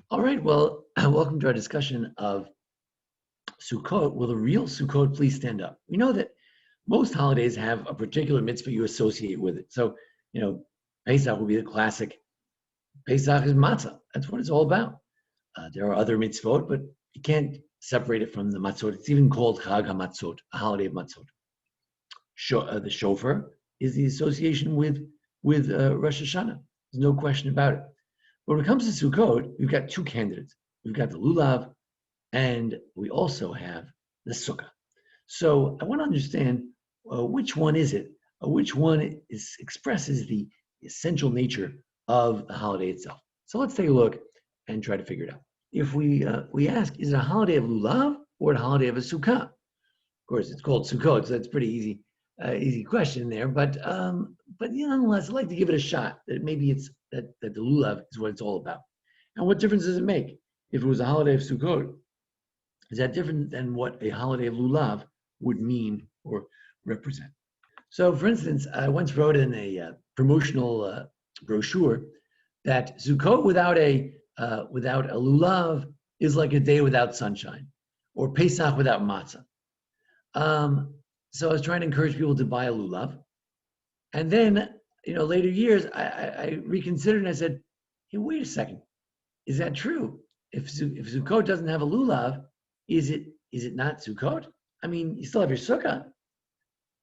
All right, well, welcome to our discussion of Sukkot. Will the real Sukkot please stand up? We know that most holidays have a particular mitzvah you associate with it. So, Pesach will be the classic. Pesach is matzah. That's what it's all about. There are other mitzvot, but you can't separate it from the matzot. It's even called Chag HaMatzot, a holiday of matzot. The shofar is the association with Rosh Hashanah. There's no question about it. When it comes to Sukkot, we've got two candidates. We've got the Lulav, and we also have the Succah. So I want to understand which one is it? Which one expresses the essential nature of the holiday itself? So let's take a look and try to figure it out. If we ask, is it a holiday of Lulav or a holiday of a Sukkah? Of course, it's called Sukkot, so that's a pretty easy question there. But nonetheless, I'd like to give it a shot. That maybe it's that the Lulav is what it's all about. And what difference does it make if it was a holiday of Sukkot? Is that different than what a holiday of Lulav would mean or represent? So, for instance, I once wrote in a promotional brochure that Sukkot without a Lulav is like a day without sunshine, or Pesach without matzah. So I was trying to encourage people to buy a Lulav, and then later years I reconsidered and I said, "Hey, wait a second, is that true? If Sukkot doesn't have a Lulav, is it not Sukkot? I mean, you still have your Sukkah.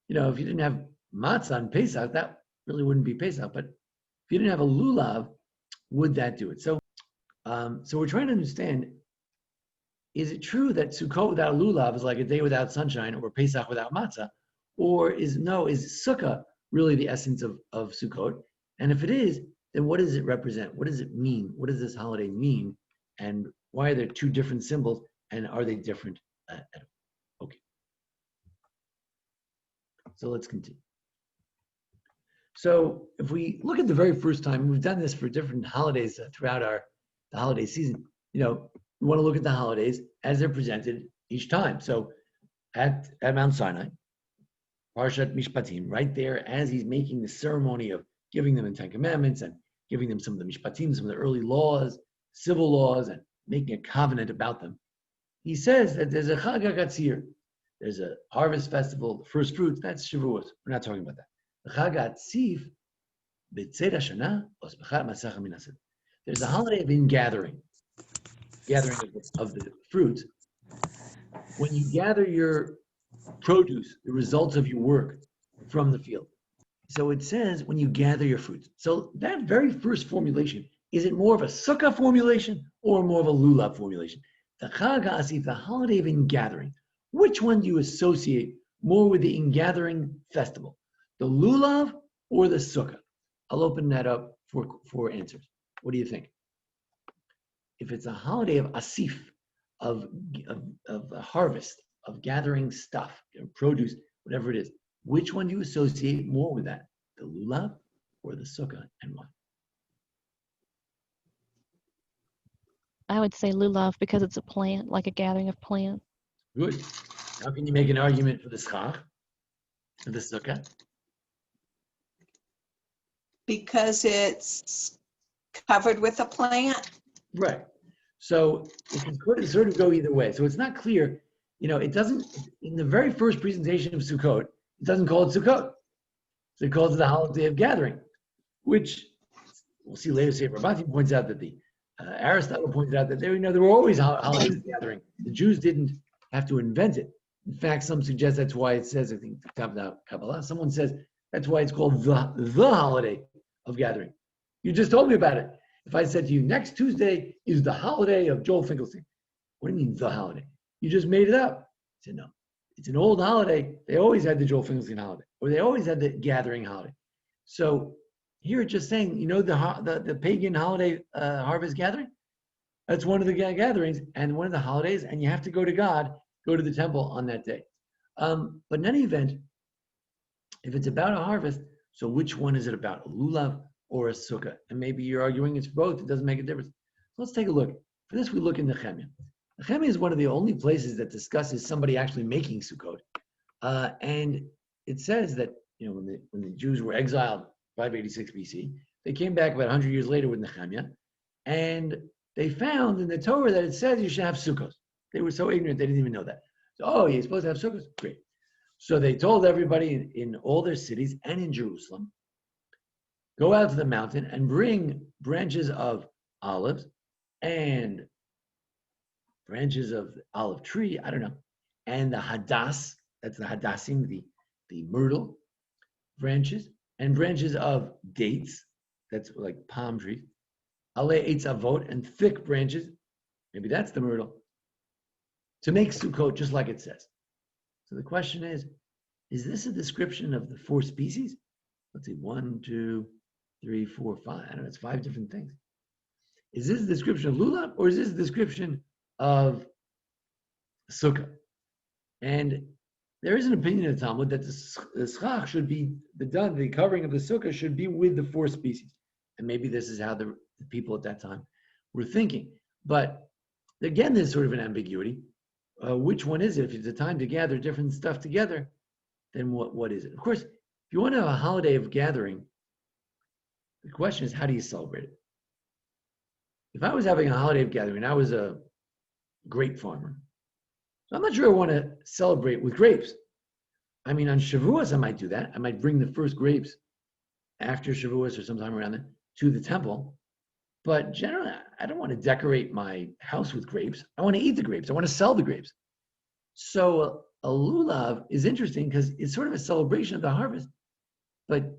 If you didn't have matzah on Pesach, that really wouldn't be Pesach. But if you didn't have a Lulav, would that do it? So we're trying to understand, is it true that Sukkot without a Lulav is like a day without sunshine, or Pesach without matzah? Or is Sukkah really the essence of Sukkot? And if it is, then what does it represent? What does it mean? What does this holiday mean? And why are there two different symbols? And are they different at all? Okay. So let's continue. So if we look at the very first time, we've done this for different holidays throughout the holiday season. We want to look at the holidays as they're presented each time. So at Mount Sinai, Parshat Mishpatim, right there, as he's making the ceremony of giving them the Ten Commandments and giving them some of the Mishpatim, some of the early laws, civil laws, and making a covenant about them, he says that there's a Chag HaGatzir, there's a harvest festival, the first fruits, that's Shavuot. We're not talking about that. The Chag HaTzif, B'tzed HaShana, Osbechat Masach HaMinaseh. There's a holiday of ingathering, gathering of the fruits. When you gather your produce, the results of your work from the field. So it says when you gather your fruits. So that very first formulation, is it more of a Sukkah formulation or more of a Lulav formulation? The Chag HaAsif, the holiday of ingathering. Which one do you associate more with the ingathering festival? The Lulav or the Sukkah? I'll open that up for answers. What do you think? If it's a holiday of Asif, of a harvest, of gathering stuff, produce, whatever it is, which one do you associate more with that? The Lulav or the Sukkah, and why? I would say Lulav because it's a plant, like a gathering of plants. Good. How can you make an argument for the Schach, for the Sukkah? Because it's covered with a plant. Right. So it can sort of go either way. So it's not clear. It doesn't, in the very first presentation of Sukkot, it doesn't call it Sukkot. So it calls it the holiday of gathering, which we'll see later. Say Rabbi points out that Aristotle pointed out that there were always holidays of gathering. The Jews didn't have to invent it. In fact, some suggest that's why it says, I think, Kabbalah, someone says that's why it's called the holiday of gathering. You just told me about it. If I said to you, next Tuesday is the holiday of Joel Finkelstein, what do you mean the holiday? You just made it up. I said, no, it's an old holiday. They always had the Joel Finkelstein holiday, or they always had the gathering holiday. So here it's just saying, the pagan holiday harvest gathering? That's one of the gatherings and one of the holidays, and you have to go to God, go to the temple on that day. But in any event, if it's about a harvest, so which one is it about, a Lulav or a Sukkah? And maybe you're arguing it's both. It doesn't make a difference. So let's take a look. For this, we look in Nechemia. Nechemia is one of the only places that discusses somebody actually making Sukkot. And it says that when the Jews were exiled 586 BC, they came back about 100 years later with Nechemia, and they found in the Torah that it says you should have Sukkot. They were so ignorant, they didn't even know that. So, oh, you're supposed to have Sukkot? Great. So they told everybody in all their cities and in Jerusalem, go out to the mountain and bring branches of olives and branches of olive tree, I don't know, and the hadas, that's the hadassim, the myrtle branches, and branches of dates, that's like palm trees, ale eitz avot, and thick branches, maybe that's the myrtle, to make Sukkot just like it says. So the question is this a description of the 4 species? Let's see, 1, 2, 3, 4, 5. I don't know, it's 5 different things. Is this a description of Lulav, or is this a description of Sukkah? And there is an opinion in the Talmud that the schach should be, the covering of the Sukkah should be with the 4 species. And maybe this is how the people at that time were thinking. But again, there's sort of an ambiguity. Which one is it? If it's a time to gather different stuff together, then what is it? Of course, if you want to have a holiday of gathering, the question is, how do you celebrate it? If I was having a holiday of gathering, I was a grape farmer. So I'm not sure I want to celebrate with grapes. I mean, on Shavuos, I might do that. I might bring the first grapes after Shavuos or sometime around then to the temple. But generally, I don't want to decorate my house with grapes. I want to eat the grapes. I want to sell the grapes. So a lulav is interesting because it's sort of a celebration of the harvest, but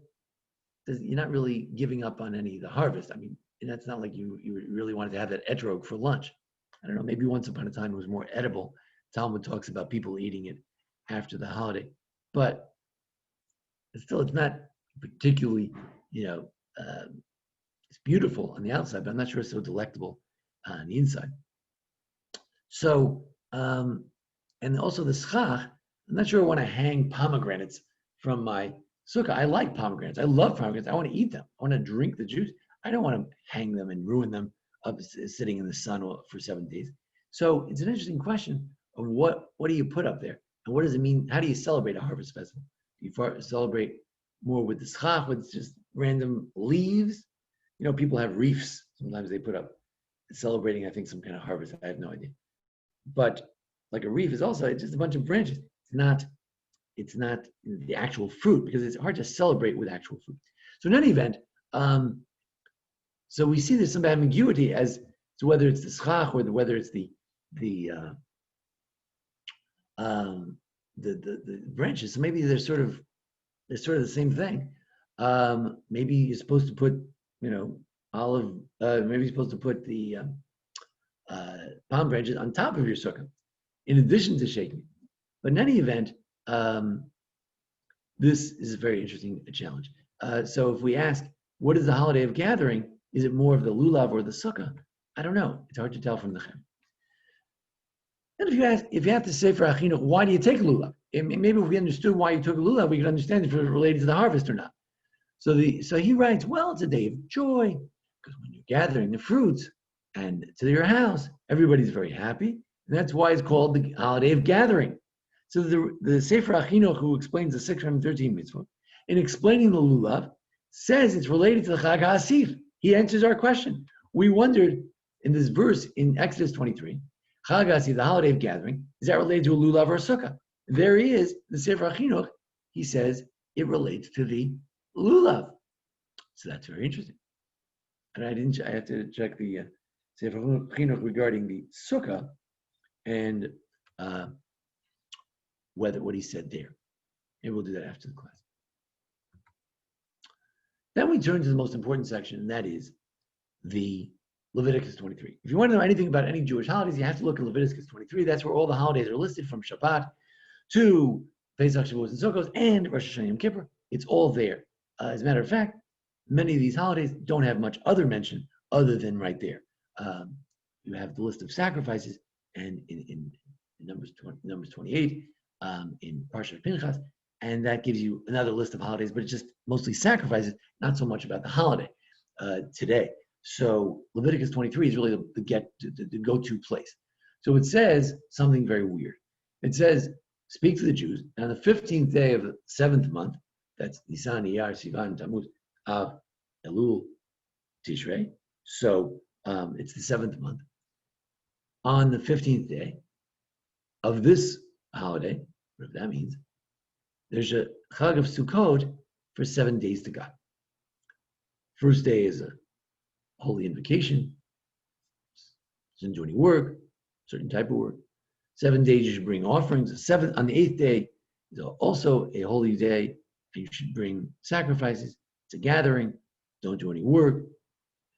you're not really giving up on any of the harvest. I mean, and that's not like you really wanted to have that etrog for lunch. I don't know, maybe once upon a time it was more edible. Talmud talks about people eating it after the holiday. But still, it's not particularly, it's beautiful on the outside, but I'm not sure it's so delectable on the inside. So, and also the schach, I'm not sure I want to hang pomegranates from my sukkah. I like pomegranates. I love pomegranates. I want to eat them. I want to drink the juice. I don't want to hang them and ruin them up sitting in the sun for 7 days. So it's an interesting question of what do you put up there? And what does it mean? How do you celebrate a harvest festival? Do you celebrate more with the schach, with just random leaves? People have wreaths. Sometimes they put up celebrating, I think, some kind of harvest. I have no idea. But like a wreath is also, it's just a bunch of branches. It's not the actual fruit, because it's hard to celebrate with actual fruit. So in any event, so we see there's some ambiguity as to whether it's the schach or whether it's the branches. So maybe they're sort of the same thing. Maybe you're supposed to put, olive. Maybe you're supposed to put the palm branches on top of your sukkah, in addition to shaking it. But in any event, this is a very interesting challenge. So if we ask, what is the holiday of gathering? Is it more of the lulav or the sukkah? I don't know. It's hard to tell from the Nechemia. And if you have to say for Achinuch, why do you take a lulav? Maybe if we understood why you took a lulav, we could understand if it was related to the harvest or not. So he writes, well, it's a day of joy, because when you're gathering the fruits and to your house, everybody's very happy. And that's why it's called the holiday of gathering. So the Sefer Achinuch, who explains the 613 mitzvot, in explaining the lulav, says it's related to the Chag HaAsif. He answers our question. We wondered in this verse in Exodus 23, Chag HaAsif, the holiday of gathering, is that related to a lulav or a sukkah? There is the Sefer Achinuch. He says it relates to the lulav. So that's very interesting. And I have to check the Sefer Achinuch regarding the sukkah and what he said there. And we'll do that after the class. Then we turn to the most important section, and that is the Leviticus 23. If you want to know anything about any Jewish holidays, you have to look at Leviticus 23. That's where all the holidays are listed, from Shabbat to Pesach, Shavuos, and Sukkot, and Rosh Hashanah, Yom Kippur. It's all there. As a matter of fact, many of these holidays don't have much other mention other than right there. You have the list of sacrifices, and in Numbers 28, in Parshat Pinchas, and that gives you another list of holidays, but it's just mostly sacrifices, not so much about the holiday today. So Leviticus 23 is really the go-to place. So it says something very weird. It says, speak to the Jews, and on the 15th day of the 7th month, that's Nisan, Iyar, Sivan, Tammuz, Av, Elul, Tishrei. So it's the 7th month. On the 15th day of this holiday, whatever that means, there's a Chag of Sukkot for 7 days to God. First day is a holy invocation. Doesn't do any work, certain type of work. 7 days you should bring offerings. On the 8th day is also a holy day, and you should bring sacrifices. It's a gathering. Don't do any work.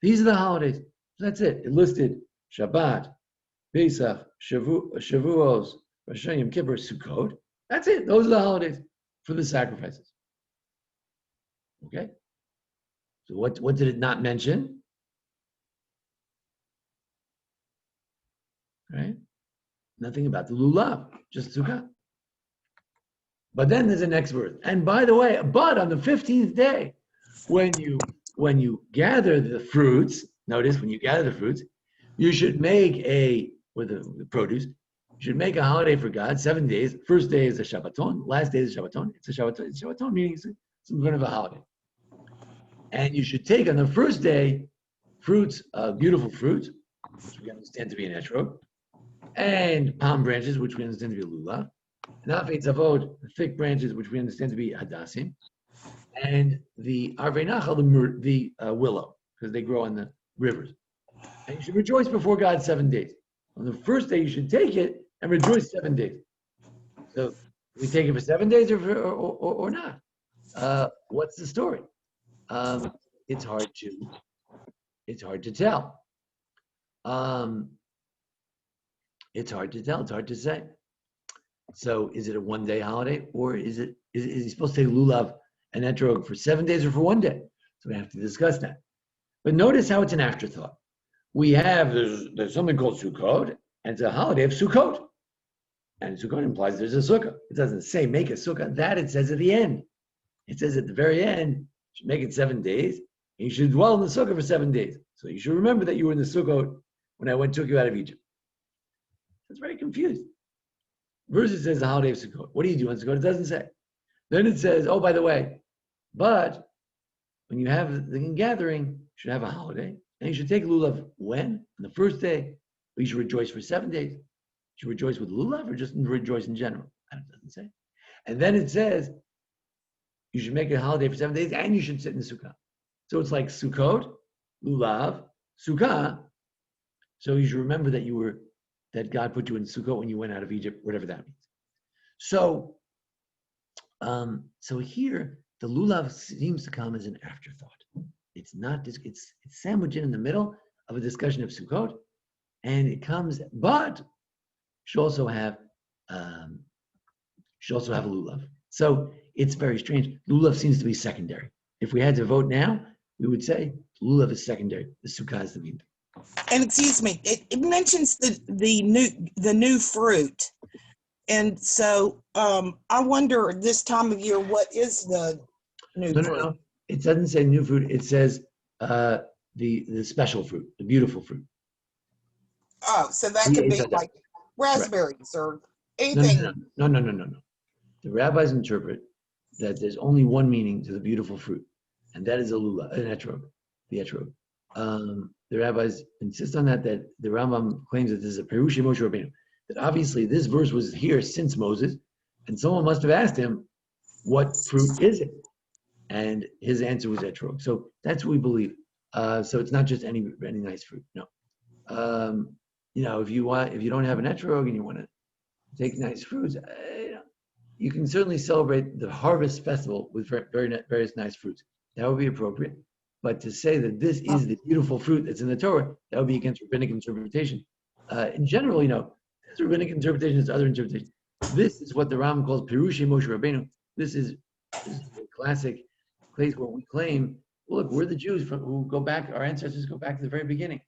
These are the holidays. That's it. It listed Shabbat, Pesach, Shavuos, Rosh Hashanah, Yom Kippur, Sukkot. That's it. Those are the holidays for the sacrifices. Okay? So what did it not mention? Right? Nothing about the Lulav, just Succah. But then there's the next verse. And by the way, but on the 15th day, when you gather the fruits, notice when you gather the fruits, you should make the produce, you should make a holiday for God, 7 days. First day is a Shabbaton, last day is a Shabbaton. It's a Shabbaton meaning it's some kind of a holiday. And you should take on the first day fruits, beautiful fruits, which we understand to be an etrog, and palm branches, which we understand to be a lulav, and afei tzavod, the thick branches, which we understand to be hadassim, and the arvei nachal, the willow, because they grow on the rivers. And you should rejoice before God 7 days. On the first day, you should take it and rejoice 7 days. So we take it for 7 days or not. What's the story? It's hard to tell. It's hard to tell. It's hard to say. So, is it a 1 day holiday, or is he supposed to take lulav and etrog for 7 days or for 1 day? So we have to discuss that. But notice how it's an afterthought. We have there's something called Sukkot, and it's a holiday of Sukkot, and Sukkot implies there's a sukkah. It doesn't say make a sukkah. That it says at the end. It says at the very end, you should make it 7 days, and you should dwell in the sukkah for 7 days. So you should remember that you were in the Sukkot when I took you out of Egypt. It's very confused. Verse it says the holiday of Sukkot. What do you do on Sukkot? It doesn't say. Then it says, oh, by the way, but when you have the gathering, you should have a holiday, and you should take lulav when? On the first day, but you should rejoice for 7 days. You should rejoice with lulav or just rejoice in general? It doesn't say. And then it says, you should make a holiday for 7 days, and you should sit in the Sukkah. So it's like Sukkot, lulav, Sukkah. So you should remember that God put you in Sukkot when you went out of Egypt, whatever that means. So here the lulav seems to come as an afterthought. It's not. It's sandwiched in the middle of a discussion of Sukkot, and it comes. But should also have a lulav. So it's very strange. Lulav seems to be secondary. If we had to vote now, we would say lulav is secondary. The Sukkah is the main thing. And excuse me, it mentions the new fruit, and so I wonder this time of year what is the new fruit? No. It doesn't say new fruit. It says the special fruit, the beautiful fruit. Oh, so that could be like raspberries or anything. No. The rabbis interpret that there's only one meaning to the beautiful fruit, and that is a lulav, an etrog, the etrog. The rabbis insist on that the Rambam claims that this is a Perushi Moshe Rabbeinu, that obviously this verse was here since Moses, and someone must have asked him, what fruit is it? And his answer was etrog. So that's what we believe. So it's not just any nice fruit. No. If you don't have an etrog and you want to take nice fruits, you can certainly celebrate the harvest festival with various nice fruits. That would be appropriate. But to say that this is the beautiful fruit that's in the Torah, that would be against rabbinic interpretation. In general, there's rabbinic interpretation, there's other interpretation. This is what the Rambam calls Perushi Moshe Rabbeinu. This is a classic place where we claim, look, we're the Jews who go back, our ancestors go back to the very beginning.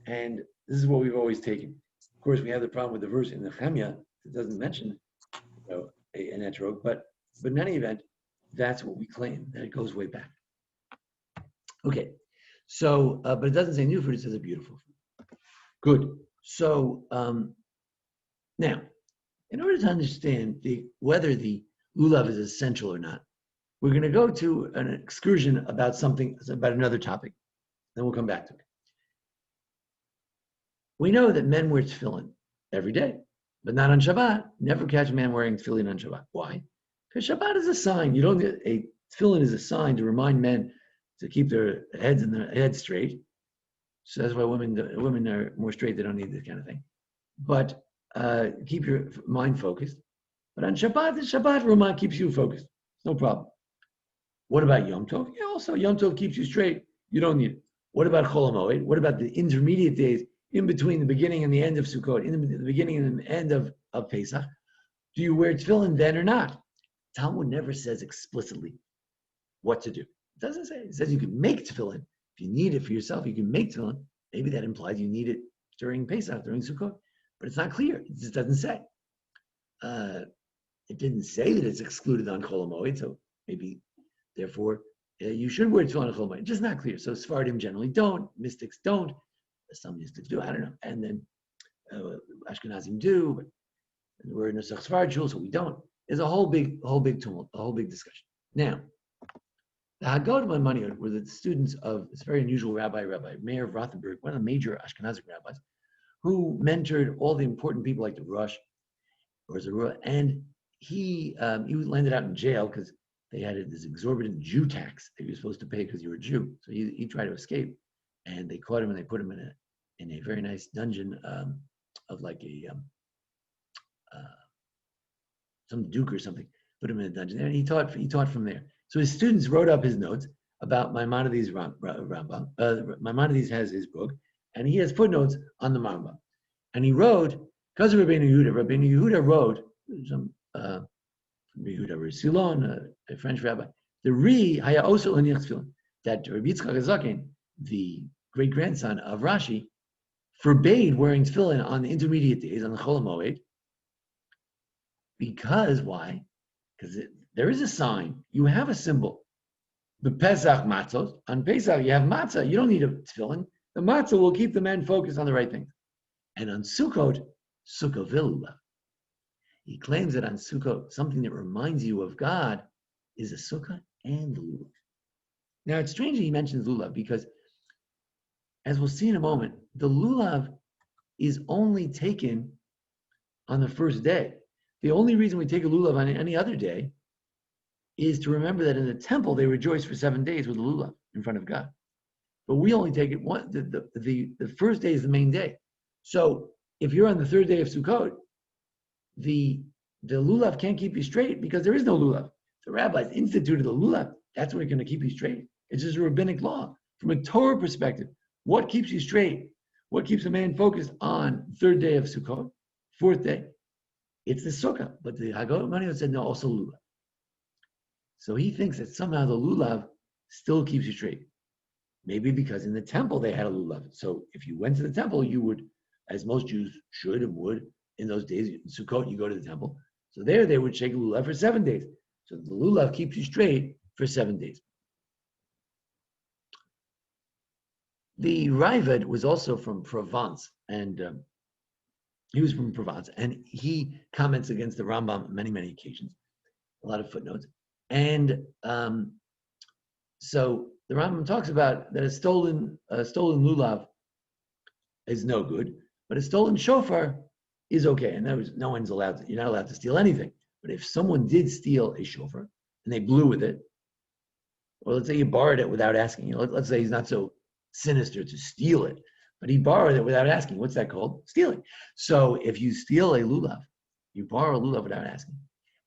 And this is what we've always taken. Of course, we have the problem with the verse in Nechemia that doesn't mention an etrog, but in any event, that's what we claim, that it goes way back. Okay, so, but it doesn't say new fruit, it says a beautiful fruit. Good. So, now, in order to understand whether the lulav is essential or not, we're going to go to an excursion about another topic. Then we'll come back to it. We know that men wear tefillin every day, but not on Shabbat. Never catch a man wearing tefillin on Shabbat. Why? Because Shabbat is a sign. You don't get a tefillin is a sign to remind men to keep their heads and their heads straight. So that's why women are more straight. They don't need this kind of thing. But keep your mind focused. But on Shabbat, the Shabbat Ramah keeps you focused. No problem. What about Yom Tov? Yeah, also Yom Tov keeps you straight. You don't need it. What about Chol HaMoed? What about the intermediate days in between the beginning and the end of Sukkot, in the beginning and the end of Pesach? Do you wear tefillin then or not? Talmud never says explicitly what to do. It doesn't say. It says you can make tefillin. If you need it for yourself, you can make tefillin. Maybe that implies you need it during Pesach, during Sukkot. But it's not clear. It just doesn't say. It didn't say that it's excluded on Chol HaMoed, so maybe, therefore, you should wear tefillin on Chol HaMoed. It's just not clear. So Sephardim generally don't. Mystics don't. Some mystics do. I don't know. And then Ashkenazim do. But we're in a Sphard shul, so we don't. There's a whole big tumult, a whole big discussion. Now, the Haggadah Maimonides were the students of this very unusual Rabbi Meir of Rothenburg, one of the major Ashkenazic rabbis, who mentored all the important people like the Rosh or Zerua, and he landed out in jail because they had this exorbitant Jew tax that he was supposed to pay because you were a Jew. So he tried to escape, and they caught him and they put him in a very nice dungeon of like some duke or something. Put him in a dungeon there, and he taught from there. So his students wrote up his notes about Maimonides' Rambam. Maimonides has his book, and he has footnotes on the Rambam. And he wrote, because of Rabbeinu Yehuda wrote, some Rabbi Yehuda Silon, a French rabbi, the haya also that Rabbi Yitzchak HaZaken, the great-grandson of Rashi, forbade wearing tefillin on the intermediate days, on the Chol HaMoed, because, why? Because there is a sign. You have a symbol. The Pesach matzos. On Pesach, you have matzah. You don't need a tefillin. The matzah will keep the man focused on the right things. And on Sukkot, Sukkah Lulav. He claims that on Sukkot, something that reminds you of God is a Sukkah and the Lulav. Now, it's strange that he mentions Lulav because, as we'll see in a moment, the Lulav is only taken on the first day. The only reason we take a Lulav on any other day is to remember that in the temple they rejoice for 7 days with the Lulav in front of God. But we only take it the first day is the main day. So if you're on the third day of Sukkot, the Lulav can't keep you straight because there is no Lulav. The rabbis instituted the Lulav. That's what's going to keep you straight. It's just a rabbinic law. From a Torah perspective, what keeps you straight? What keeps a man focused on the third day of Sukkot, fourth day? It's the Sukkah. But the Haggadah Maimonides said no, also Lulav. So he thinks that somehow the Lulav still keeps you straight. Maybe because in the temple they had a Lulav. So if you went to the temple, you would, as most Jews should and would, in those days, in Sukkot, you go to the temple. So there they would shake a Lulav for 7 days. So the Lulav keeps you straight for 7 days. The Ravad was also from Provence, and he was from Provence, and he comments against the Rambam on many, many occasions, a lot of footnotes. And so the Rambam talks about that a stolen Lulav is no good, but a stolen shofar is okay. And you're not allowed to steal anything. But if someone did steal a shofar and they blew with it, well, let's say you borrowed it without asking. Let's say he's not so sinister to steal it, but he borrowed it without asking. What's that called? Stealing. So if you steal a lulav, you borrow a lulav without asking,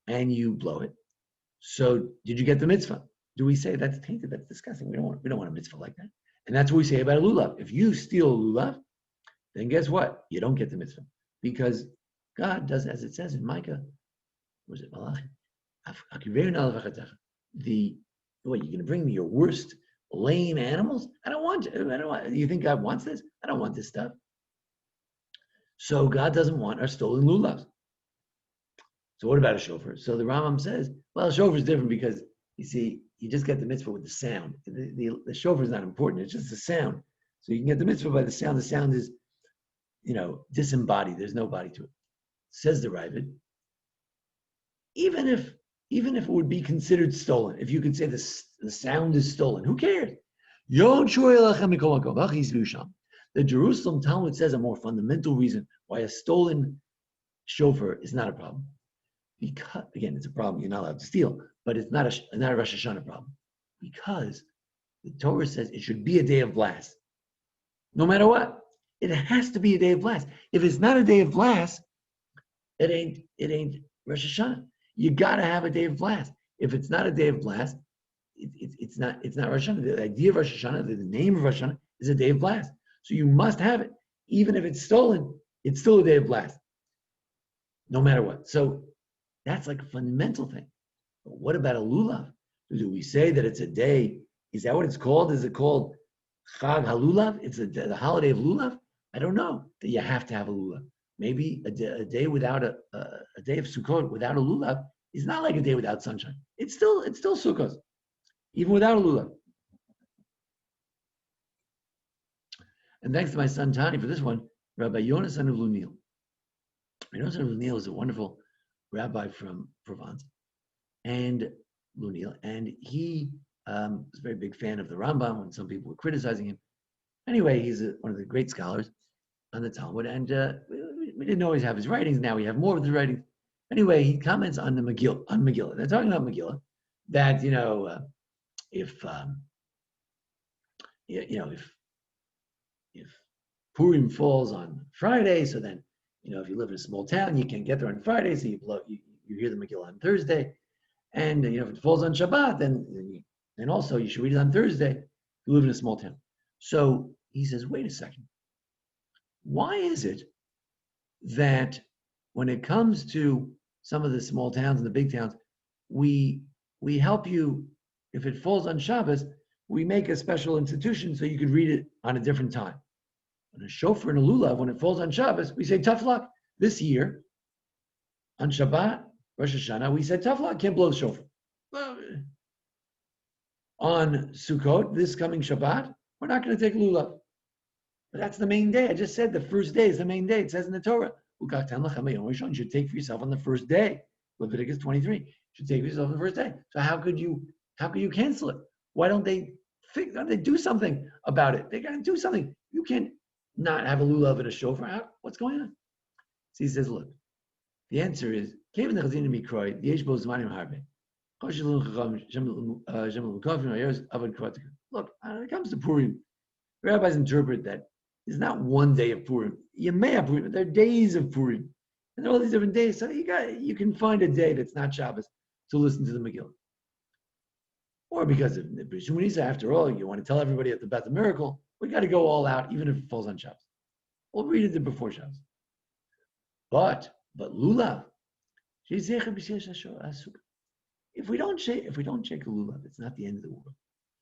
and you blow it. So did you get the mitzvah? Do we say that's tainted? That's disgusting. We don't want a mitzvah like that. And that's what we say about a lulav. If you steal a lulav, then guess what? You don't get the mitzvah because God does, as it says in Micah. Was it Malachim? What, you're going to bring me your worst lame animals? I don't want. You think God wants this? I don't want this stuff. So God doesn't want our stolen lulavs. So what about a shofar? So the Rambam says, well, a shofar is different because you see, you just get the mitzvah with the sound. The shofar is not important. It's just the sound. So you can get the mitzvah by the sound. The sound is, disembodied. There's no body to it. Says the Ravad. Even if it would be considered stolen, if you could say the sound is stolen, who cares? The The Jerusalem Talmud says a more fundamental reason why a stolen shofar is not a problem. Because, again, it's a problem. You're not allowed to steal, but it's not a Rosh Hashanah problem. Because the Torah says it should be a day of blast. No matter what, it has to be a day of blast. If it's not a day of blast, it ain't Rosh Hashanah. You gotta have a day of blast. If it's not a day of blast, it's not Rosh Hashanah. The idea of Rosh Hashanah, the name of Rosh Hashanah, is a day of blast. So you must have it. Even if it's stolen, it's still a day of blast. No matter what. So that's like a fundamental thing. But what about a Lulav? Do we say that it's a day? Is that what it's called? Is it called Chag HaLulav? It's the holiday of Lulav? I don't know that you have to have a Lulav. Maybe a day without a day of Sukkot without a Lulav is not like a day without sunshine. It's still Sukkot, even without a Lulav. And thanks to my son Tani for this one, Rabbi Yonasan of Lunil. Yonasan of Lunil is a wonderful rabbi from Provence and Lunil, and he was a very big fan of the Rambam when some people were criticizing him. Anyway, he's one of the great scholars on the Talmud, and we didn't always have his writings. Now we have more of his writings. Anyway, he comments on the Megillah. On Megillah, they're talking about Megillah. That if Purim falls on Friday, so then if you live in a small town, you can't get there on Friday, so you hear the Megillah on Thursday, and if it falls on Shabbat, then also you should read it on Thursday. If you live in a small town. So he says, wait a second. Why is it that when it comes to some of the small towns and the big towns, we help you, if it falls on Shabbos, we make a special institution so you could read it on a different time. On a shofar and a lulav, when it falls on Shabbos, we say tough luck. This year, on Shabbat, Rosh Hashanah, we said tough luck, can't blow the shofar. Well, on Sukkot, this coming Shabbat, we're not going to take lulav. But that's the main day. I just said the first day is the main day. It says in the Torah, you should take for yourself on the first day. Leviticus 23. You should take for yourself on the first day. So how could you cancel it? Why don't they do something about it? They got to do something. You can't not have a lulav and a shofar. What's going on? So he says, look, the answer is, look, when it comes to Purim, rabbis interpret that it's not one day of Purim. Purim. There are days of Purim. And there are all these different days. So you can find a day that's not Shabbos to listen to the Megillah. Or because of B'Shmunisa, after all, you want to tell everybody at the Beth of Miracle, we got to go all out, even if it falls on Shabbos. We'll read it before Shabbos. But Lulav, if we don't check a Lulav, it's not the end of the world.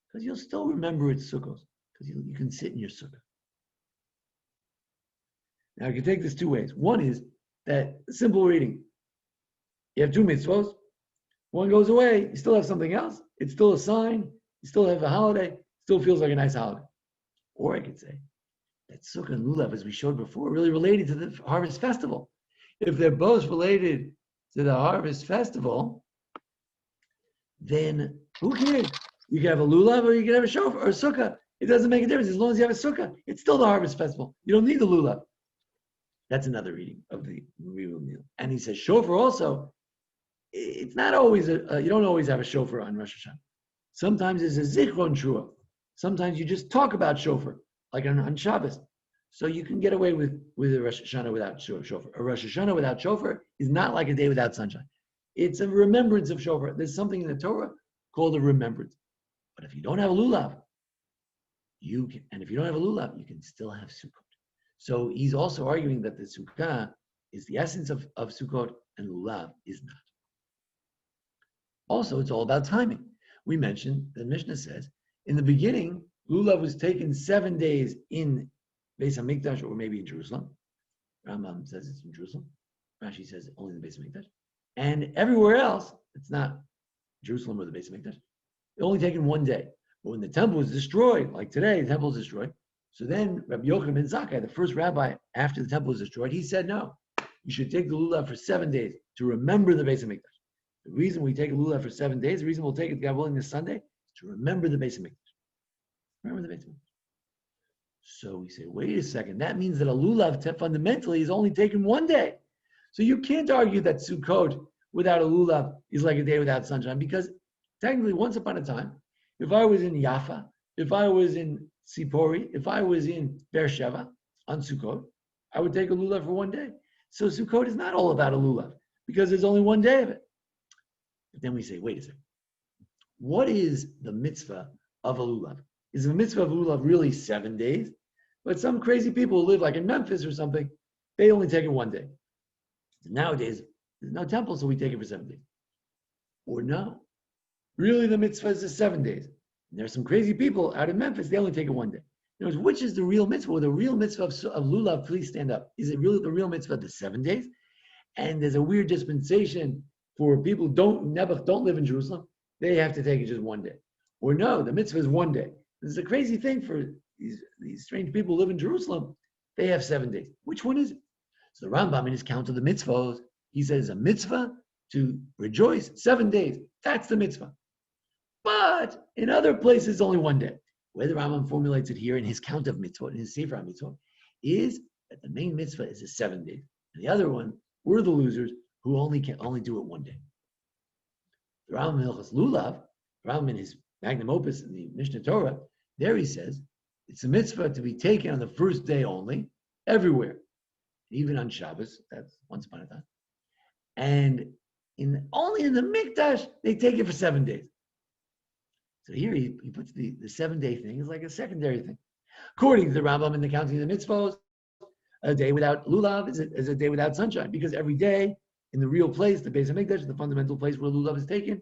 Because you'll still remember it's Succoth, because you can sit in your sukkah. Now, you can take this two ways. One is that simple reading. You have two mitzvos. One goes away. You still have something else. It's still a sign. You still have a holiday. It still feels like a nice holiday. Or I could say that Sukkah and Lulav, as we showed before, are really related to the harvest festival. If they're both related to the harvest festival, then who cares? You can have a Lulav or you can have a shofar or a Sukkah. It doesn't make a difference. As long as you have a Sukkah, it's still the harvest festival. You don't need the Lulav. That's another reading of the real meal. And he says shofar also, it's not always, you don't always have a shofar on Rosh Hashanah. Sometimes it's a zichron shua. Sometimes you just talk about shofar, like on Shabbos. So you can get away with a Rosh Hashanah without shofar. A Rosh Hashanah without shofar is not like a day without sunshine. It's a remembrance of shofar. There's something in the Torah called a remembrance. But if you don't have a lulav, you can still have Sukkot. So he's also arguing that the Sukkah is the essence of Sukkot and Lulav is not. Also, it's all about timing. We mentioned, the Mishnah says, in the beginning, Lulav was taken 7 days in Beis HaMikdash or maybe in Jerusalem. Rambam says it's in Jerusalem. Rashi says only in the Beis HaMikdash. And everywhere else, it's not Jerusalem or the Beis HaMikdash. It's only taken 1 day. But when the temple was destroyed, like today, the temple is destroyed, so then Rabbi Yochanan ben Zakkai, the first rabbi after the temple was destroyed, he said, no, you should take the lulav for 7 days to remember the Beis HaMikdash. The reason we take a lulav for 7 days, the reason we'll take it, God willing, this Sunday, is to remember the Beis HaMikdash. Remember the Beis HaMikdash. So we say, wait a second, that means that a lulav fundamentally is only taken one day. So you can't argue that Sukkot without a lulav is like a day without sunshine, because technically once upon a time, if I was in Yafa, if I was in Sipori, if I was in Beersheba on Sukkot, I would take a lulav for one day. So Sukkot is not all about a lulav, because there's only one day of it. But then we say, wait a second, what is the mitzvah of a lulav? Is the mitzvah of lulav really 7 days? But some crazy people who live like in Memphis or something, they only take it one day. Nowadays, there's no temple, so we take it for 7 days. Or no, really the mitzvah is 7 days. And there's some crazy people out in Memphis, they only take it one day. In other words, which is the real mitzvah? Well, the real mitzvah of lulav, please stand up. Is it really the real mitzvah of the 7 days? And there's a weird dispensation for people who don't live in Jerusalem. They have to take it just one day. Or no, the mitzvah is 1 day. This is a crazy thing for these strange people who live in Jerusalem. They have 7 days. Which one is it? So the Rambam in his count of the mitzvahs, he says a mitzvah to rejoice 7 days. That's the mitzvah. But in other places, only 1 day. Where the Rambam formulates it here in his count of mitzvot, in his Sefer HaMitzvot, is that the main mitzvah is 7 days. And the other one, we're the losers who only do it 1 day. The Rambam in Hilchos Lulav, the Rambam in his magnum opus in the Mishnah Torah, there he says, it's a mitzvah to be taken on the first day only, everywhere. Even on Shabbos, that's once upon a time. And only in the Mikdash, they take it for 7 days. So here he puts the 7 day thing is like a secondary thing. According to the Rambam in the counting of the mitzvahs, a day without lulav is a day without sunshine, because every day in the real place, the Beis HaMikdash, the fundamental place where lulav is taken,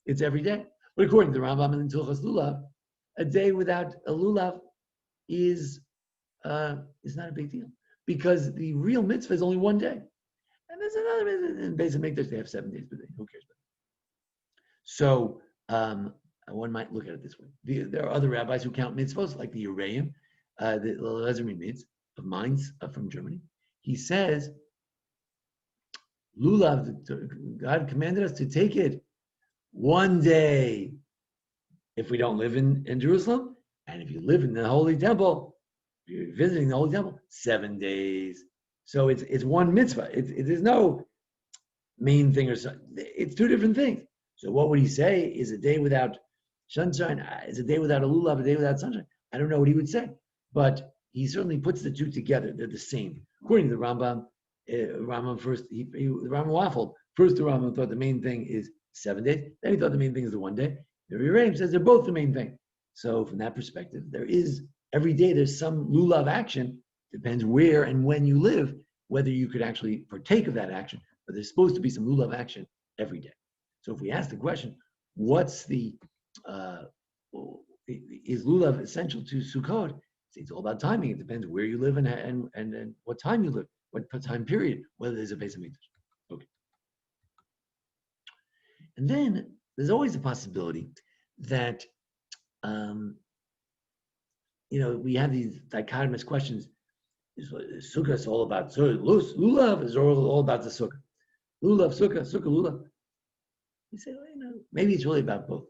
it's every day. But according to the Rambam in Hilchos Lulav, a day without a lulav is not a big deal, because the real mitzvah is only 1 day. And there's another mitzvah in Beis HaMikdash, they have 7 days per day. Who cares about it? So one might look at it this way. There are other rabbis who count mitzvahs, like the Uraim, the Elazar Mitz of Mainz from Germany. He says, lulav, God commanded us to take it 1 day if we don't live in Jerusalem, and if you live in the Holy Temple, if you're visiting the Holy Temple, 7 days. So it's one mitzvah. It is no main thing or something. It's two different things. So what would he say? Is a day without sunshine? Is a day without a lulav a day without sunshine? I don't know what he would say, but he certainly puts the two together. They're the same. According to the Rambam, the Rambam waffled. First, the Rambam thought the main thing is 7 days. Then he thought the main thing is the 1 day. The Uraim says they're both the main thing. So from that perspective, there is every day there's some lulav action. Depends where and when you live, whether you could actually partake of that action. But there's supposed to be some lulav action every day. So if we ask the question, what's is lulav essential to Sukkot? It's all about timing. It depends where you live and what time you live, what time period, whether there's a Beis HaMikdash. Okay. And then there's always a possibility that we have these dichotomous questions. Sukkah is all about lulav is all about the sukkah. Lulav, sukkah, lulav. We say, maybe it's really about both.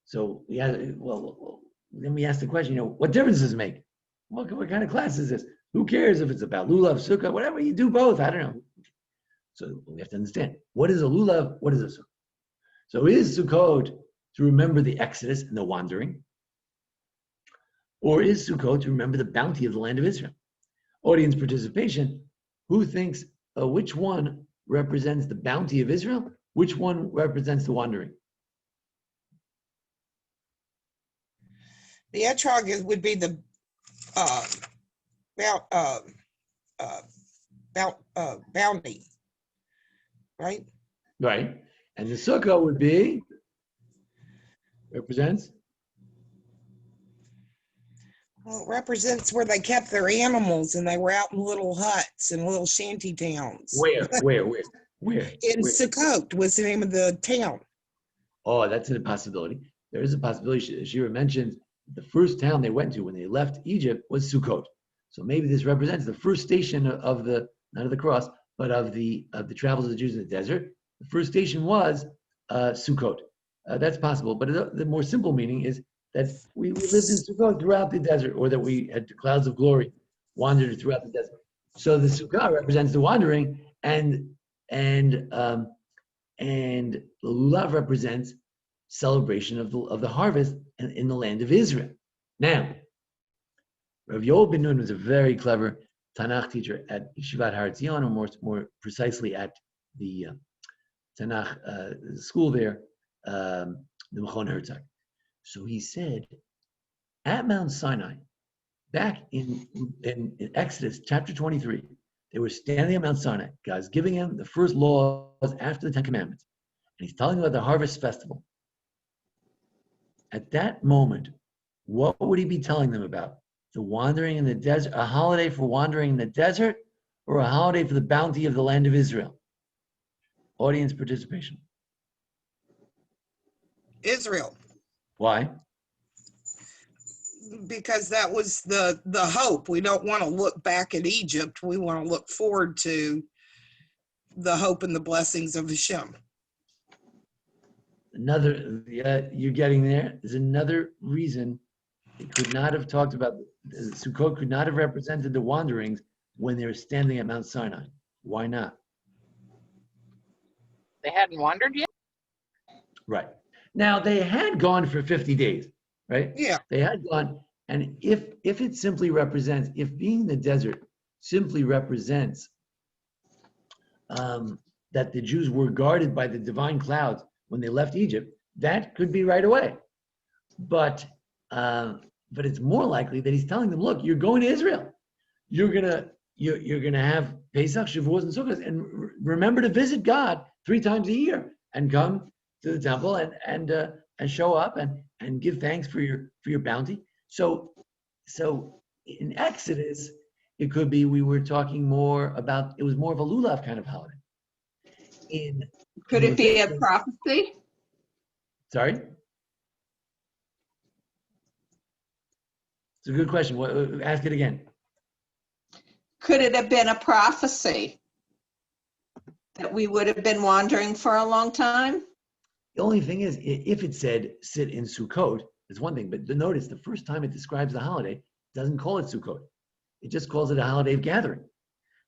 So then we ask the question, what difference does it make? What kind of class is this? Who cares if it's about lulav, sukkah, whatever, you do both, I don't know. So we have to understand, what is a lulav, what is a sukkah? So is Sukkot to remember the Exodus and the wandering? Or is Sukkot to remember the bounty of the land of Israel? Audience participation, who thinks which one represents the bounty of Israel? Which one represents the wandering? The etrog would be the bounty, right? Right. And the sukkah would be, represents? Well, it represents where they kept their animals and they were out in little huts and little shanty towns. Where? In Succoth was the name of the town. Oh, that's a possibility. There is a possibility. Shira mentions the first town they went to when they left Egypt was Succoth. So maybe this represents the first station of the, not of the cross, but of the travels of the Jews in the desert. The first station was Succoth. That's possible. But the more simple meaning is that we lived in Sukkot throughout the desert, or that we had the clouds of glory wandered throughout the desert. So the Sukkah represents the wandering, and the Lulav represents celebration of the harvest in the land of Israel. Now, Rav Yoel Ben Nun was a very clever Tanakh teacher at Yeshivat Har Etzion, or more precisely at the Tanakh school there, the Mechon Herzog. So he said, at Mount Sinai, back in Exodus chapter 23, they were standing at Mount Sinai. God's giving them the first laws after the Ten Commandments. And he's telling them about the harvest festival. At that moment, what would he be telling them about? The wandering in the desert, a holiday for wandering in the desert, or a holiday for the bounty of the land of Israel? Audience participation. Israel, Why? because that was the hope. We don't want to look back at Egypt. We want to look forward to the hope and the blessings of Hashem. You're getting there. There's another reason it could not have talked about, Sukkot could not have represented the wanderings when they were standing at Mount Sinai. Why not? They hadn't wandered yet? Right. Now, they had gone for 50 days, right? Yeah. They had gone, and if it simply represents, if being in the desert simply represents that the Jews were guarded by the divine clouds when they left Egypt, that could be right away. But it's more likely that he's telling them, look, you're going to Israel. You're gonna have Pesach, Shavuos, and Sukkot, and remember to visit God 3 times a year, and come to the temple and show up and give thanks for your bounty. So in Exodus, it could be we were talking more about, it was more of a Lulav kind of holiday. Could it be a prophecy? Sorry? It's a good question. Ask it again. Could it have been a prophecy that we would have been wandering for a long time? The only thing is, if it said sit in Sukkot, it's one thing, but notice the first time it describes the holiday, it doesn't call it Sukkot. It just calls it a holiday of gathering.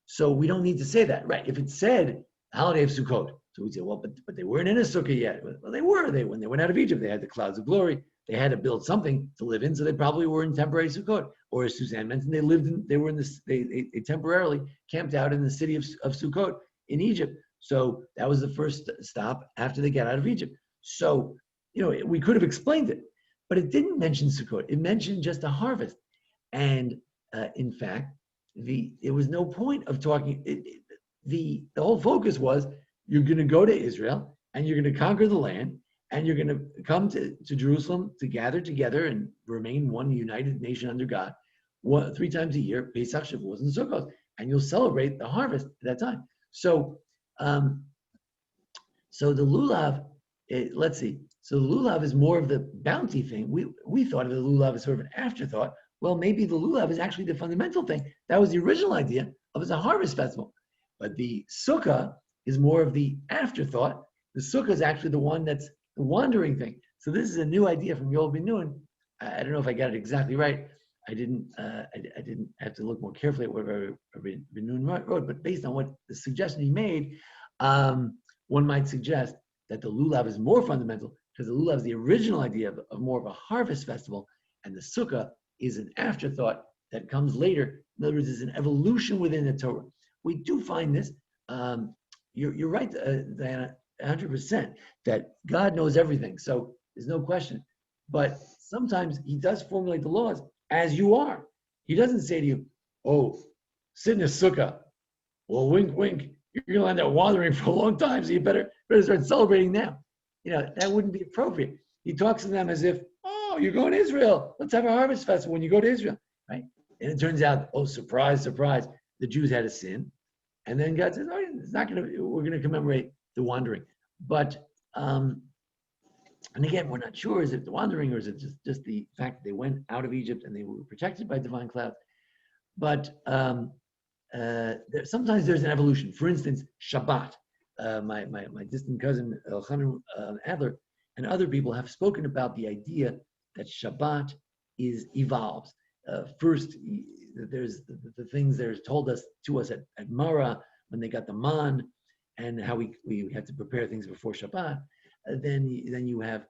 So we don't need to say that, right? If it said holiday of Sukkot, so we'd say, well, but they weren't in a Sukkah yet. Well, they were. When they went out of Egypt, they had the clouds of glory. They had to build something to live in, so they probably were in temporary Sukkot. Or as Suzanne mentioned, they temporarily camped out in the city of Sukkot in Egypt. So that was the first stop after they got out of Egypt. So, we could have explained it, but it didn't mention Sukkot. It mentioned just a harvest. And in fact, there was no point of talking. The whole focus was, you're going to go to Israel and you're going to conquer the land, and you're going to come to Jerusalem to gather together and remain one united nation under God 3 times a year, Pesach, Shavuos, and Succoth, and you'll celebrate the harvest at that time. So the Lulav, let's see. So the Lulav is more of the bounty thing. We thought of the Lulav as sort of an afterthought. Well, maybe the Lulav is actually the fundamental thing. That was the original idea of as a harvest festival. But the Sukkah is more of the afterthought. The Sukkah is actually the one that's the wandering thing. So this is a new idea from Yoel Ben Nun. I don't know if I got it exactly right. I didn't have to look more carefully at what Rabbi Ben Nun wrote, but based on what the suggestion he made, one might suggest that the Lulav is more fundamental, because the Lulav is the original idea of more of a harvest festival, and the Sukkah is an afterthought that comes later. In other words, it's an evolution within the Torah. We do find this. You're right, Diana, 100%, that God knows everything. So there's no question. But sometimes he does formulate the laws as you are. He doesn't say to you, oh, sit in a sukkah. Well, wink, wink. You're going to end up wandering for a long time, so you better start celebrating now. That wouldn't be appropriate. He talks to them as if, oh, you're going to Israel. Let's have a harvest festival when you go to Israel, right? And it turns out, oh, surprise, surprise, the Jews had a sin. And then God says, oh, we're going to commemorate the wandering. But, and again, we're not sure, is it the wandering, or is it just the fact that they went out of Egypt and they were protected by divine clouds? But sometimes there's an evolution. For instance, Shabbat. My distant cousin, Elchanan Adler, and other people have spoken about the idea that Shabbat evolves. First, there's the things that are told to us at Mara when they got the man, and how we had to prepare things before Shabbat. Then you have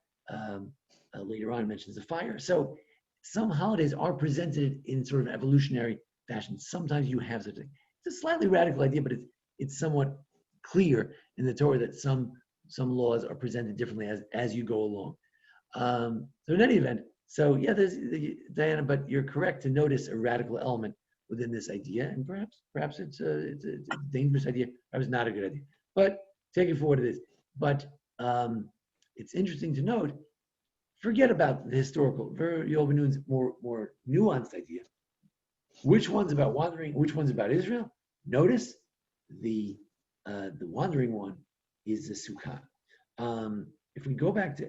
later on mentions the fire. So some holidays are presented in sort of evolutionary fashion. Sometimes you have such a thing. It's a slightly radical idea, but it's somewhat clear in the Torah that some laws are presented differently as you go along. So in any event, so yeah, there's Diana, but you're correct to notice a radical element within this idea, and perhaps it's a dangerous idea, perhaps not a good idea, but take it for what it is. But it's interesting to note, forget about the historical, Yovanun's more nuanced idea. Which one's about wandering, which one's about Israel? Notice the wandering one is the Sukkah. If we go back to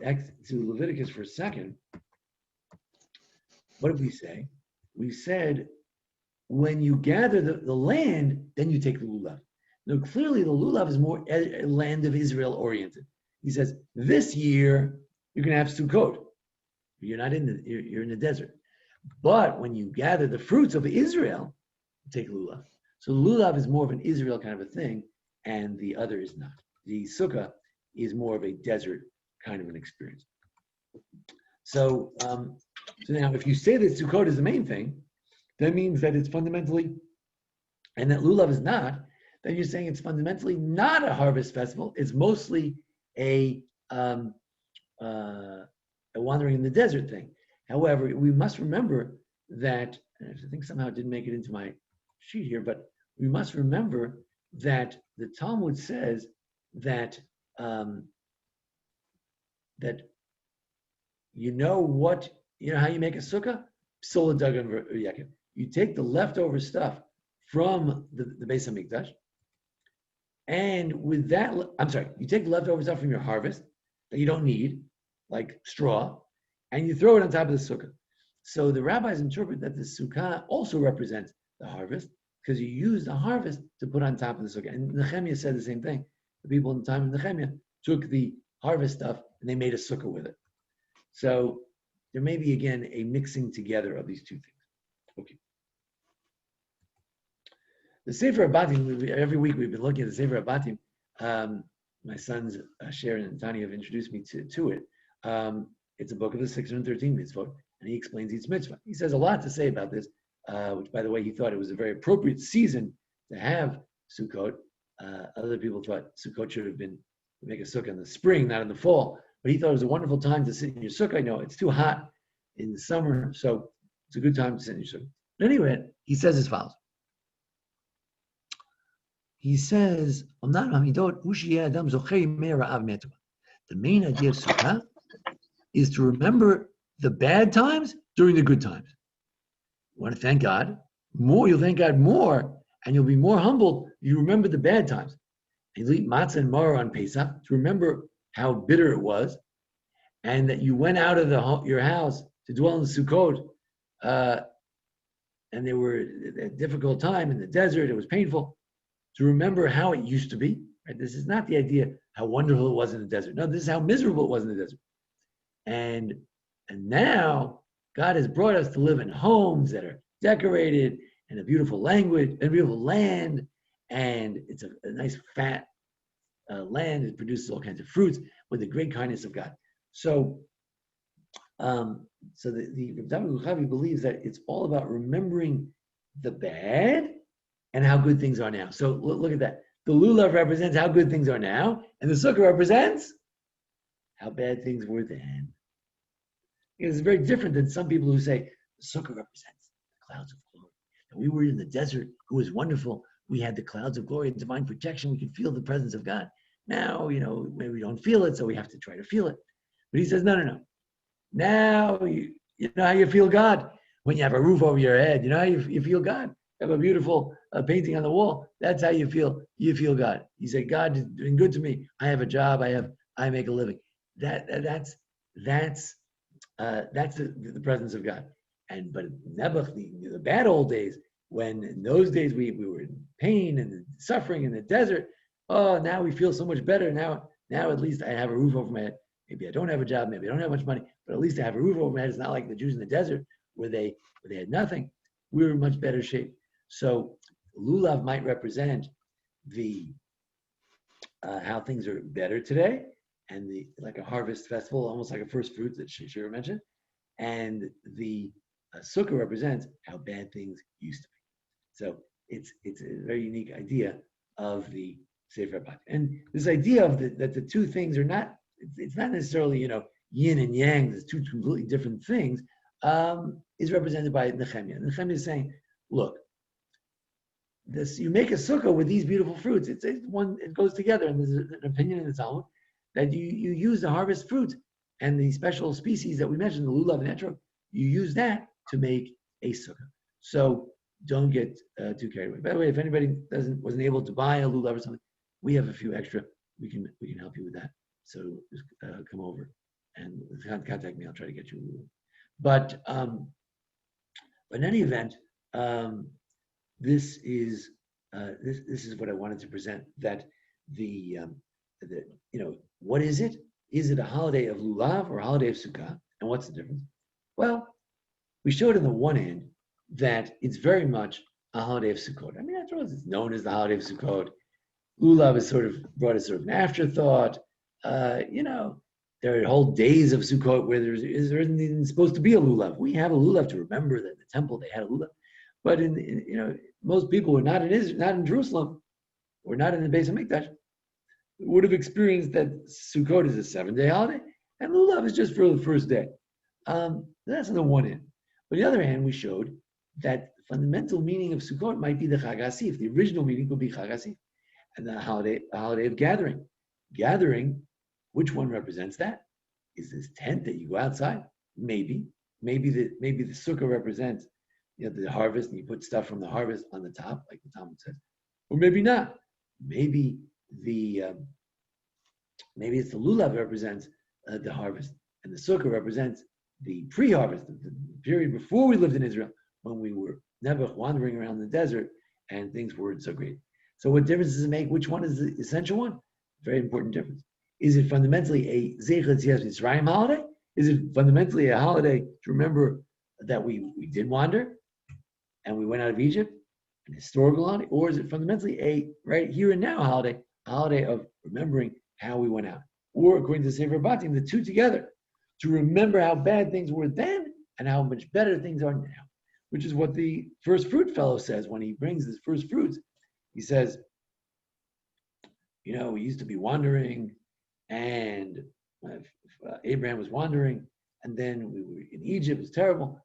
Leviticus for a second, what did we say? We said, when you gather the land, then you take the Lulav. Now, clearly the Lulav is more land of Israel oriented. He says, this year, you can have Sukkot. You're not you're in the desert. But when you gather the fruits of Israel, you take Lulav. So Lulav is more of an Israel kind of a thing, and the other is not. The Sukkah is more of a desert kind of an experience. So now if you say that Sukkot is the main thing, that means that it's fundamentally, and that Lulav is not, then you're saying it's fundamentally not a harvest festival. It's mostly a wandering in the desert thing. However, we must remember that, and I think somehow it didn't make it into my sheet here, but we must remember that the Talmud says that that you know how you make a sukkah? Psola dagan v'yakim. You take the leftover stuff from the Beis Hamikdash, and with that, you take the leftover stuff from your harvest that you don't need, like straw, and you throw it on top of the sukkah. So the rabbis interpret that the sukkah also represents the harvest, because you use the harvest to put on top of the sukkah. And Nechemia said the same thing. The people in the time of Nechemia took the harvest stuff and they made a sukkah with it. So there may be, again, a mixing together of these two things. Okay. The Sefer HaBatim, every week we've been looking at the Sefer HaBatim. My sons, Sharon and Tanya, have introduced me to it. It's a book of the 613 mitzvot, and he explains each mitzvah. He says a lot to say about this, which, by the way, he thought it was a very appropriate season to have Sukkot. Other people thought Sukkot should have been to make a sukkah in the spring, not in the fall. But he thought it was a wonderful time to sit in your sukkah. I know it's too hot in the summer, so it's a good time to sit in your sukkah. But anyway, he says as follows. He says, the main idea of Sukkah is to remember the bad times during the good times. You want to thank God more, you'll thank God more, and you'll be more humbled. You remember the bad times. And you'll eat matzah and maror on Pesach to remember how bitter it was, and that you went out of your house to dwell in the Sukkot, and there were a difficult time in the desert, it was painful. To remember how it used to be. Right? This is not the idea how wonderful it was in the desert. No, this is how miserable it was in the desert. And now God has brought us to live in homes that are decorated and a beautiful language, and a beautiful land, and it's a nice fat land. It produces all kinds of fruits with the great kindness of God. So, the Rabbi Luchavi believes that it's all about remembering the bad and how good things are now. So look at that. The Lulav represents how good things are now, and the Sukkah represents how bad things were then. It's very different than some people who say the Sukkah represents the clouds of glory. And we were in the desert, it was wonderful. We had the clouds of glory and divine protection. We could feel the presence of God. Now, maybe we don't feel it, so we have to try to feel it. But he says, no. Now, you know how you feel God? When you have a roof over your head, you know how you feel God? You have a beautiful painting on the wall. That's how you feel. You feel God. You say, God is doing good to me. I have a job. I make a living. That's the presence of God. But Nebuch, the bad old days, when in those days we were in pain and suffering in the desert. Oh, now we feel so much better. Now at least I have a roof over my head. Maybe I don't have a job. Maybe I don't have much money, but at least I have a roof over my head. It's not like the Jews in the desert where they had nothing. We were in much better shape. So Lulav might represent the how things are better today, and the like a harvest festival, almost like a first fruits that Shira mentioned, and the Sukkah represents how bad things used to be. So it's a very unique idea of the Sphard-Beth, and this idea of that the two things are not. It's not necessarily yin and yang. There's two completely different things. Is represented by Nechemia. Nechemia is saying, look, you make a sukkah with these beautiful fruits. It goes together, and there's an opinion in the Talmud that you use the harvest fruit and the special species that we mentioned, the lulav and etrog, you use that to make a sukkah. So don't get too carried away. By the way, if anybody wasn't able to buy a lulav or something, we have a few extra. We can help you with that. So just come over and contact me. I'll try to get you a lulav. But in any event, this is what I wanted to present. That what is it? Is it a holiday of Lulav or a holiday of Sukkah? And what's the difference? Well, we showed on the one hand that it's very much a holiday of Sukkot. I mean, after all, it's known as the holiday of Sukkot. Lulav is sort of brought as sort of an afterthought. There are whole days of Sukkot where there isn't even supposed to be a Lulav. We have a Lulav to remember that in the temple they had a Lulav. But most people who are not in Jerusalem, or not in the Beis HaMikdash, would have experienced that Sukkot is a 7-day holiday, and Lulav is just for the first day. That's on the one hand. On the other hand, we showed that the fundamental meaning of Sukkot might be the Chag HaSif. The original meaning would be Chag HaSif, and the holiday of gathering. Gathering, which one represents that? Is this tent that you go outside? Maybe the Sukkah represents the harvest, and you put stuff from the harvest on the top, like the Talmud says, or maybe not. Maybe it's the lulav that represents the harvest, and the sukkah represents the pre-harvest, the period before we lived in Israel, when we were never wandering around the desert and things weren't so great. So what difference does it make? Which one is the essential one? Very important difference. Is it fundamentally a Zecher Yetzias Mitzrayim holiday? Is it fundamentally a holiday to remember that we did wander and we went out of Egypt, an historical holiday? Or is it fundamentally a right here and now holiday, a holiday of remembering how we went out? Or according to Sphard-Beth, the two together, to remember how bad things were then and how much better things are now, which is what the first fruit fellow says when he brings his first fruits. He says, we used to be wandering, and Abraham was wandering, and then we were in Egypt, it was terrible.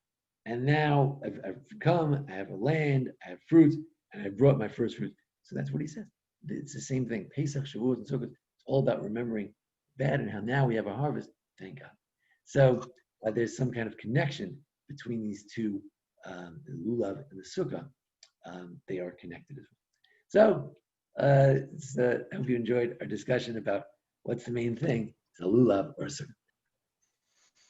And now I've come, I have a land, I have fruits, and I brought my first fruits. So that's what he says. It's the same thing. Pesach, Shavuot, and Sukkot. It's all about remembering bad and how now we have a harvest. Thank God. So there's some kind of connection between these two, the Lulav and the Sukkah. They are connected as well. So I hope you enjoyed our discussion about what's the main thing, it's a Lulav or a Sukkah.